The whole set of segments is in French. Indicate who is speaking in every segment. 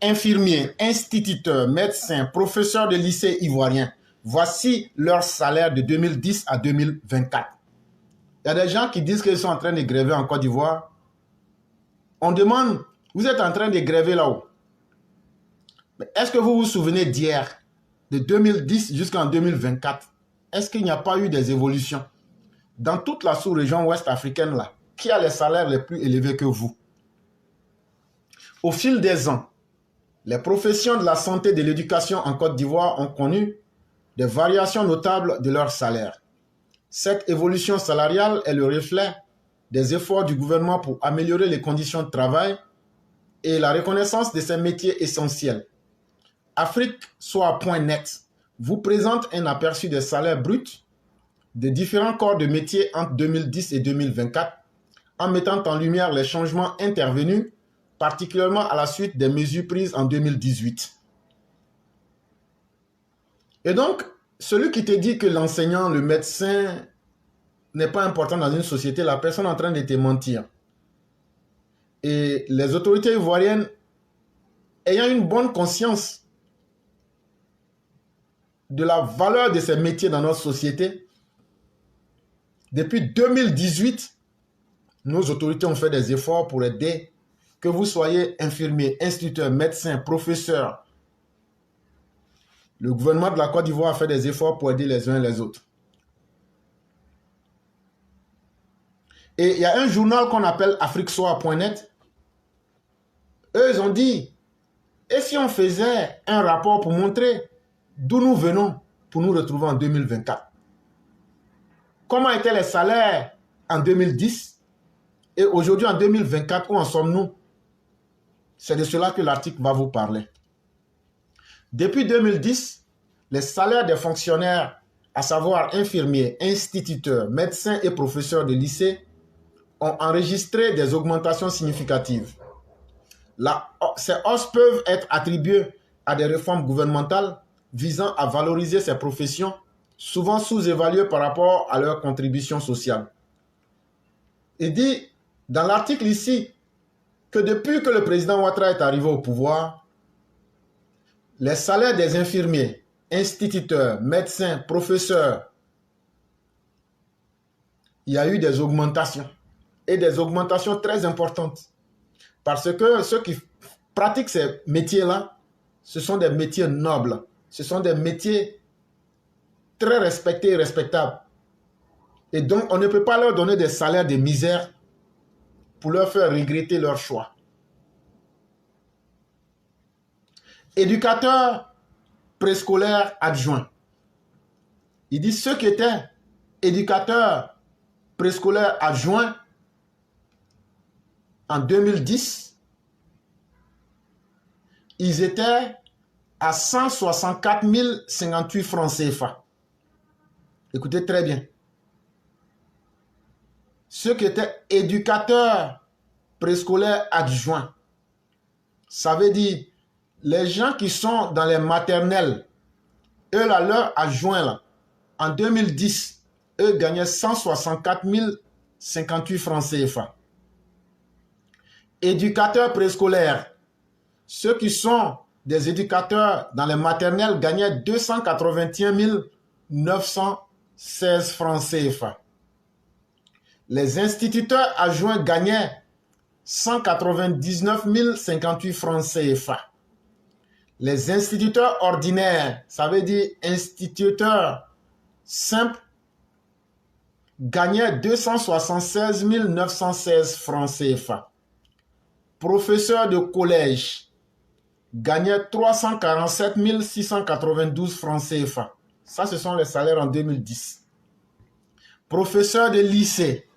Speaker 1: infirmiers, instituteurs, médecins, professeurs de lycée ivoiriens. Voici leur salaire de 2010 à 2024. Il y a des gens qui disent qu'ils sont en train de gréver en Côte d'Ivoire. On demande, vous êtes en train de gréver là-haut. Mais est-ce que vous vous souvenez d'hier, de 2010 jusqu'en 2024? Est-ce qu'il n'y a pas eu des évolutions? Dans toute la sous-région ouest africaine, là, qui a les salaires les plus élevés que vous? Au fil des ans, les professions de la santé et de l'éducation en Côte d'Ivoire ont connu des variations notables de leurs salaires. Cette évolution salariale est le reflet des efforts du gouvernement pour améliorer les conditions de travail et la reconnaissance de ces métiers essentiels. Afrique-Soir.net vous présente un aperçu des salaires bruts de différents corps de métiers entre 2010 et 2024 en mettant en lumière les changements intervenus, particulièrement à la suite des mesures prises en 2018. Et donc, celui qui te dit que l'enseignant, le médecin n'est pas important dans une société, la personne est en train de te mentir. Et les autorités ivoiriennes, ayant une bonne conscience de la valeur de ces métiers dans notre société, depuis 2018, nos autorités ont fait des efforts pour aider, que vous soyez infirmier, instituteur, médecin, professeur. Le gouvernement de la Côte d'Ivoire a fait des efforts pour aider les uns et les autres. Et il y a un journal qu'on appelle afriquesoir.net. Eux, ils ont dit, et si on faisait un rapport pour montrer d'où nous venons pour nous retrouver en 2024? Comment étaient les salaires en 2010 et aujourd'hui en 2024, où en sommes-nous? C'est de cela que l'article va vous parler. Depuis 2010, les salaires des fonctionnaires, à savoir infirmiers, instituteurs, médecins et professeurs de lycée, ont enregistré des augmentations significatives. Ces hausses peuvent être attribuées à des réformes gouvernementales visant à valoriser ces professions, souvent sous-évaluées par rapport à leur contribution sociale. Il dit dans l'article ici que depuis que le président Ouattara est arrivé au pouvoir, les salaires des infirmiers, instituteurs, médecins, professeurs, il y a eu des augmentations. Et des augmentations très importantes. Parce que ceux qui pratiquent ces métiers-là, ce sont des métiers nobles. Ce sont des métiers très respectés et respectables. Et donc, on ne peut pas leur donner des salaires de misère pour leur faire regretter leur choix. Éducateur préscolaire adjoint. Il dit ceux qui étaient éducateurs préscolaires adjoints en 2010, ils étaient à 164 058 francs CFA. Écoutez très bien. Ceux qui étaient éducateurs préscolaires adjoints, ça veut dire les gens qui sont dans les maternelles, eux là, leurs adjoints là, en 2010, eux gagnaient 164 058 francs CFA. Éducateurs préscolaires, ceux qui sont des éducateurs dans les maternelles gagnaient 281 916 francs CFA. Les instituteurs adjoints gagnaient 199 058 francs CFA. Les instituteurs ordinaires, ça veut dire instituteurs simples, gagnaient 276 916 francs CFA. Professeurs de collège gagnaient 347 692 francs CFA. Ça, ce sont les salaires en 2010. Professeurs de lycée,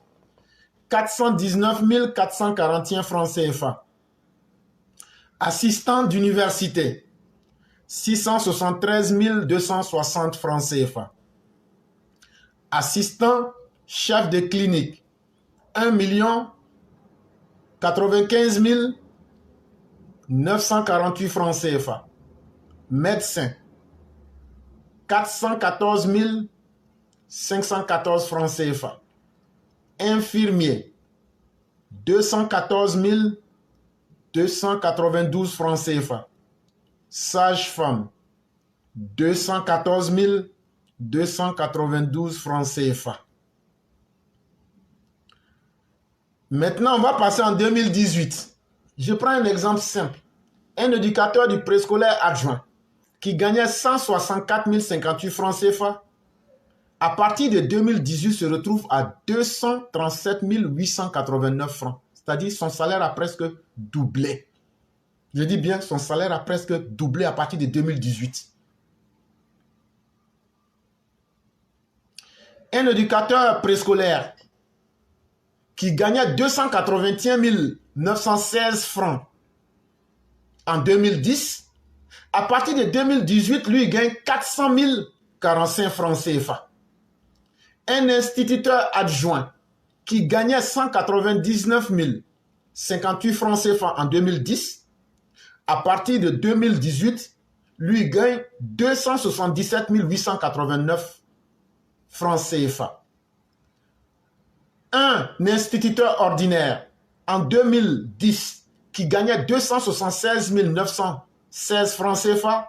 Speaker 1: 419 441 francs CFA. Assistants d'université, 673 260 francs CFA. Assistant chef de clinique, 1 95 948 francs CFA. Médecin, 414 514 francs CFA. Infirmier, 214 292 francs CFA. Sage-femme, 214 292 francs CFA. Maintenant, on va passer en 2018. Je prends un exemple simple. Un éducateur du préscolaire adjoint qui gagnait 164 058 francs CFA, à partir de 2018, se retrouve à 237 889 francs. C'est-à-dire son salaire a presque doublé. Je dis bien, son salaire a presque doublé à partir de 2018. Un éducateur préscolaire qui gagnait 281 916 francs en 2010, à partir de 2018, lui, il gagne 400 045 francs CFA. Un instituteur adjoint qui gagnait 199 058 francs CFA en 2010, à partir de 2018, lui gagne 277 889 francs CFA. Un instituteur ordinaire en 2010 qui gagnait 276 916 francs CFA,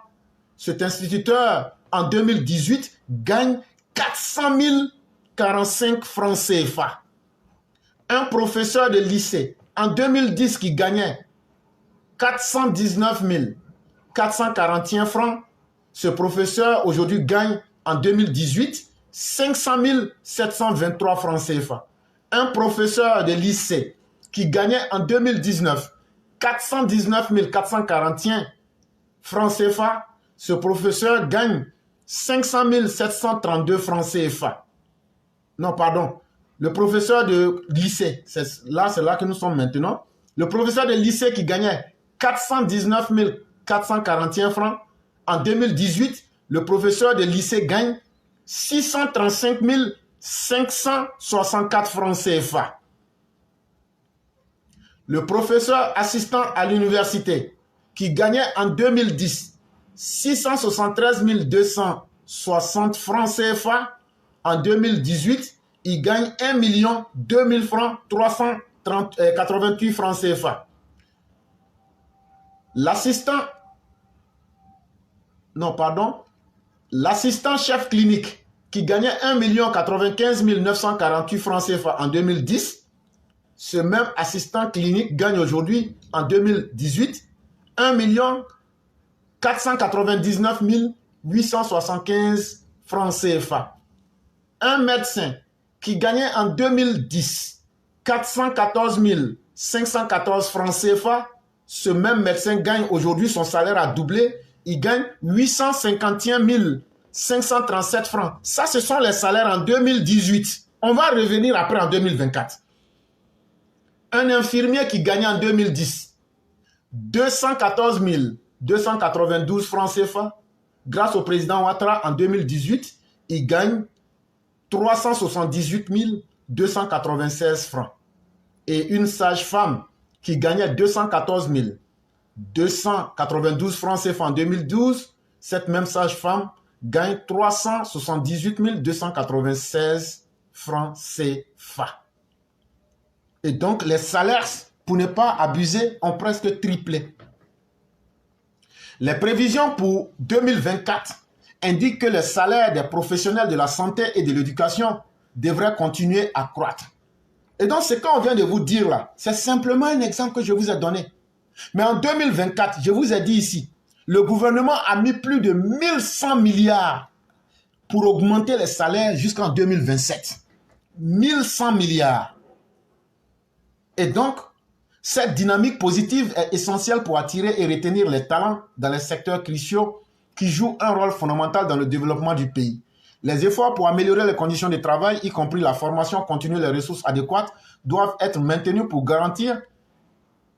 Speaker 1: cet instituteur en 2018 gagne 400 045 francs CFA. Un professeur de lycée en 2010 qui gagnait 419 441 francs, ce professeur aujourd'hui gagne en 2018 500 723 francs CFA. Un professeur de lycée qui gagnait en 2019 419 441 francs CFA, ce professeur gagne 500 732 francs CFA. Non, pardon. Le professeur de lycée, c'est là que nous sommes maintenant. Le professeur de lycée qui gagnait 419 441 francs, en 2018, le professeur de lycée gagne 635 564 francs CFA. Le professeur assistant à l'université qui gagnait en 2010 673 260 francs CFA, en 2018, il gagne 1 2 000 francs 388 francs CFA. L'assistant chef clinique qui gagnait 1 95 948 francs CFA en 2010, ce même assistant clinique gagne aujourd'hui, en 2018, 1 499 875 francs CFA. Un médecin qui gagnait en 2010 414 514 francs CFA, ce même médecin gagne aujourd'hui, son salaire a doublé, il gagne 851 537 francs. Ça, ce sont les salaires en 2018. On va revenir après en 2024. Un infirmier qui gagnait en 2010 214 292 francs CFA, grâce au président Ouattara, en 2018, il gagne 378 296 francs. Et une sage-femme qui gagnait 214 292 francs CFA en 2012, cette même sage-femme gagne 378 296 francs CFA. Et donc, les salaires, pour ne pas abuser, ont presque triplé. Les prévisions pour 2024 indiquent que les salaires des professionnels de la santé et de l'éducation devraient continuer à croître. Et donc, ce qu'on vient de vous dire là, c'est simplement un exemple que je vous ai donné. Mais en 2024, je vous ai dit ici, le gouvernement a mis plus de 1100 milliards pour augmenter les salaires jusqu'en 2027. 1100 milliards. Et donc, cette dynamique positive est essentielle pour attirer et retenir les talents dans les secteurs cruciaux qui jouent un rôle fondamental dans le développement du pays. Les efforts pour améliorer les conditions de travail, y compris la formation continue et les ressources adéquates, doivent être maintenus pour garantir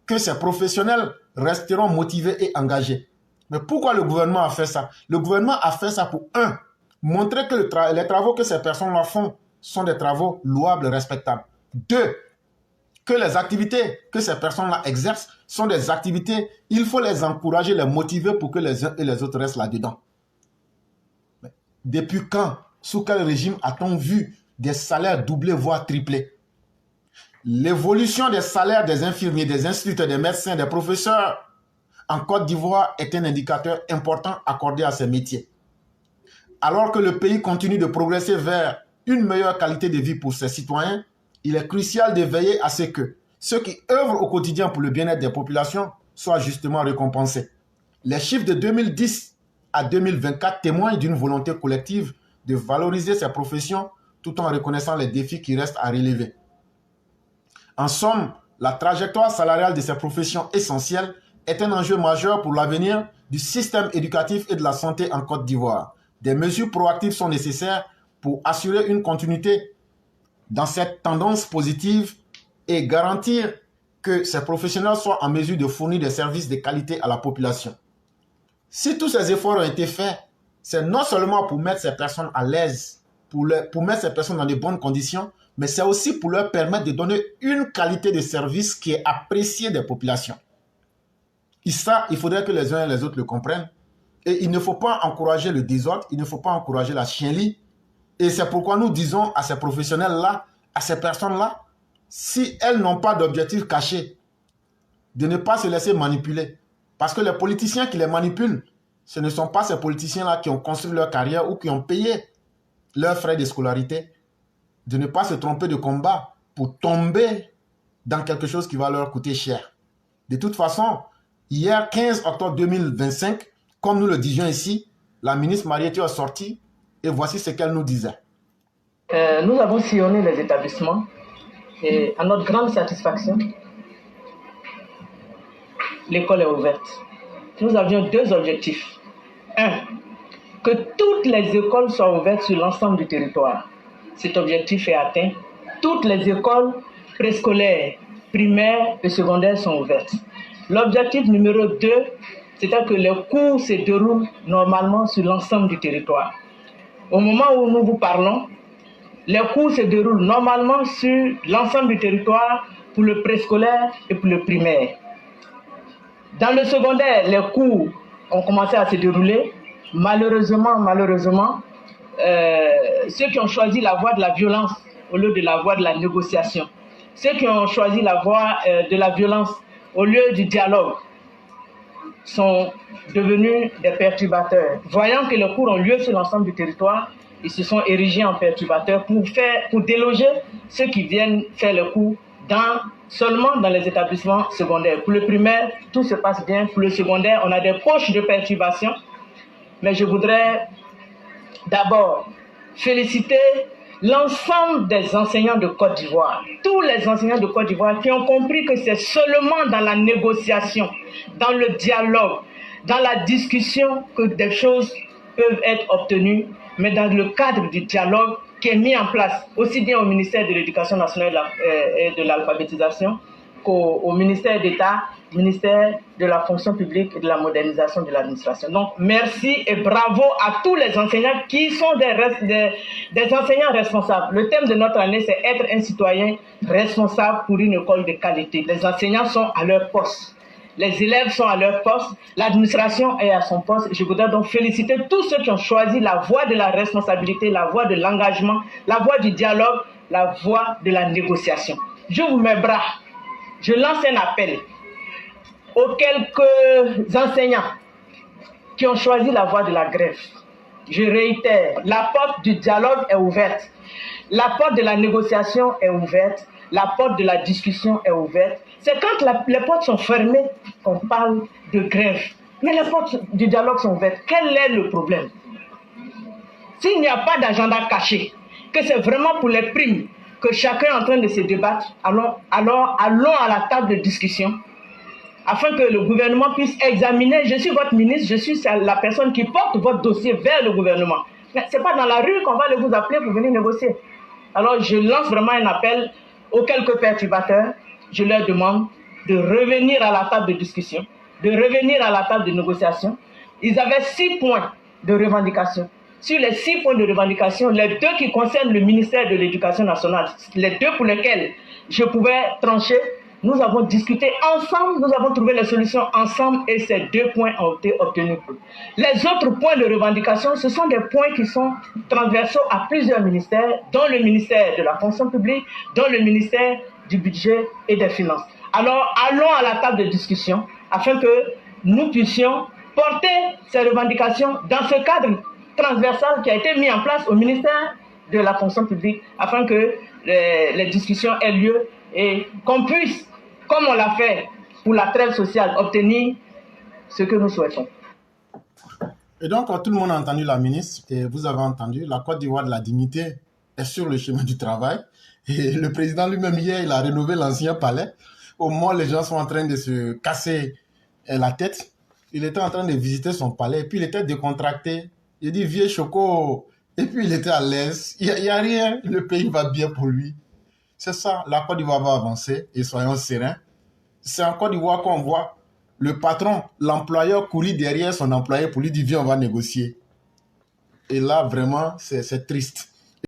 Speaker 1: que ces professionnels resteront motivés et engagés. Mais pourquoi le gouvernement a fait ça? Le gouvernement a fait ça pour, un, montrer que les travaux que ces personnes-là font sont des travaux louables et respectables. Deux, que les activités que ces personnes-là exercent sont des activités, il faut les encourager, les motiver pour que les uns et les autres restent là-dedans. Mais depuis quand, sous quel régime a-t-on vu des salaires doublés, voire triplés? L'évolution des salaires des infirmiers, des instituteurs, des médecins, des professeurs en Côte d'Ivoire est un indicateur important accordé à ces métiers. Alors que le pays continue de progresser vers une meilleure qualité de vie pour ses citoyens, il est crucial de veiller à ce que ceux qui œuvrent au quotidien pour le bien-être des populations soient justement récompensés. Les chiffres de 2010 à 2024 témoignent d'une volonté collective de valoriser ces professions tout en reconnaissant les défis qui restent à relever. En somme, la trajectoire salariale de ces professions essentielles est un enjeu majeur pour l'avenir du système éducatif et de la santé en Côte d'Ivoire. Des mesures proactives sont nécessaires pour assurer une continuité dans cette tendance positive et garantir que ces professionnels soient en mesure de fournir des services de qualité à la population. Si tous ces efforts ont été faits, c'est non seulement pour mettre ces personnes à l'aise, pour mettre ces personnes dans de bonnes conditions, mais c'est aussi pour leur permettre de donner une qualité de service qui est appréciée des populations. Et ça, il faudrait que les uns et les autres le comprennent. Et il ne faut pas encourager le désordre, il ne faut pas encourager la chienlit. Et c'est pourquoi nous disons à ces professionnels-là, à ces personnes-là, si elles n'ont pas d'objectif caché, de ne pas se laisser manipuler. Parce que les politiciens qui les manipulent, ce ne sont pas ces politiciens-là qui ont construit leur carrière ou qui ont payé leurs frais de scolarité. De ne pas se tromper de combat pour tomber dans quelque chose qui va leur coûter cher. De toute façon, hier 15 octobre 2025, comme nous le disions ici, la ministre Marietou est sortie et voici ce qu'elle nous disait.
Speaker 2: Nous avons sillonné les établissements et à notre grande satisfaction, l'école est ouverte. Nous avions deux objectifs. Un, que toutes les écoles soient ouvertes sur l'ensemble du territoire. Cet objectif est atteint. Toutes les écoles préscolaires, primaires et secondaires sont ouvertes. L'objectif numéro 2, c'est-à-dire que les cours se déroulent normalement sur l'ensemble du territoire. Au moment où nous vous parlons, les cours se déroulent normalement sur l'ensemble du territoire pour le préscolaire et pour le primaire. Dans le secondaire, les cours ont commencé à se dérouler. Malheureusement, ceux qui ont choisi la voie de la violence au lieu de la voie de la négociation, ceux qui ont choisi la voie de la violence au lieu du dialogue, sont devenus des perturbateurs. Voyant que les cours ont lieu sur l'ensemble du territoire, ils se sont érigés en perturbateurs pour déloger ceux qui viennent faire les cours seulement dans les établissements secondaires. Pour le primaire, tout se passe bien. Pour le secondaire, on a des poches de perturbation. Mais je voudrais d'abord féliciter l'ensemble des enseignants de Côte d'Ivoire, tous les enseignants de Côte d'Ivoire qui ont compris que c'est seulement dans la négociation, dans le dialogue, dans la discussion que des choses peuvent être obtenues, mais dans le cadre du dialogue qui est mis en place aussi bien au ministère de l'Éducation nationale et de l'alphabétisation qu'au ministère d'État, ministère de la fonction publique et de la modernisation de l'administration. Donc, merci et bravo à tous les enseignants qui sont des enseignants responsables. Le thème de notre année, c'est être un citoyen responsable pour une école de qualité. Les enseignants sont à leur poste. Les élèves sont à leur poste, l'administration est à son poste. Je voudrais donc féliciter tous ceux qui ont choisi la voie de la responsabilité, la voie de l'engagement, la voie du dialogue, la voie de la négociation. Je vous mets bras. Je lance un appel aux quelques enseignants qui ont choisi la voie de la grève. Je réitère, la porte du dialogue est ouverte. La porte de la négociation est ouverte. La porte de la discussion est ouverte. C'est quand les portes sont fermées qu'on parle de grève. Mais les portes du dialogue sont ouvertes. Quel est le problème? S'il n'y a pas d'agenda caché, que c'est vraiment pour les primes que chacun est en train de se débattre, alors allons à la table de discussion afin que le gouvernement puisse examiner. Je suis votre ministre, je suis la personne qui porte votre dossier vers le gouvernement. Mais ce n'est pas dans la rue qu'on va vous appeler pour venir négocier. Alors je lance vraiment un appel aux quelques perturbateurs. Je leur demande de revenir à la table de discussion, de revenir à la table de négociation. Ils avaient 6 points de revendication. Sur les 6 points de revendication, les 2 qui concernent le ministère de l'Éducation nationale, les 2 pour lesquels je pouvais trancher, nous avons discuté ensemble, nous avons trouvé les solutions ensemble et ces 2 points ont été obtenus. Les autres points de revendication, ce sont des points qui sont transversaux à plusieurs ministères, dont le ministère de la fonction publique, dont le ministère du budget et des finances. Alors, allons à la table de discussion afin que nous puissions porter ces revendications dans ce cadre transversal qui a été mis en place au ministère de la fonction publique afin que les discussions aient lieu et qu'on puisse, comme on l'a fait pour la trêve sociale, obtenir ce que nous souhaitons.
Speaker 1: Et donc, tout le monde a entendu la ministre, et vous avez entendu, la Côte d'Ivoire de la dignité est sur le chemin du travail. Et le président lui-même, hier, il a rénové l'ancien palais. Au moment où les gens sont en train de se casser la tête, il était en train de visiter son palais, et puis il était décontracté. Il dit, vieux Choco, et puis il était à l'aise. Il n'y a rien, le pays va bien pour lui. C'est ça, la Côte d'Ivoire va avancer, et soyons sereins. C'est en Côte d'Ivoire qu'on voit le patron, l'employeur courir derrière son employé pour lui dire, viens, on va négocier. Et là, vraiment, c'est triste.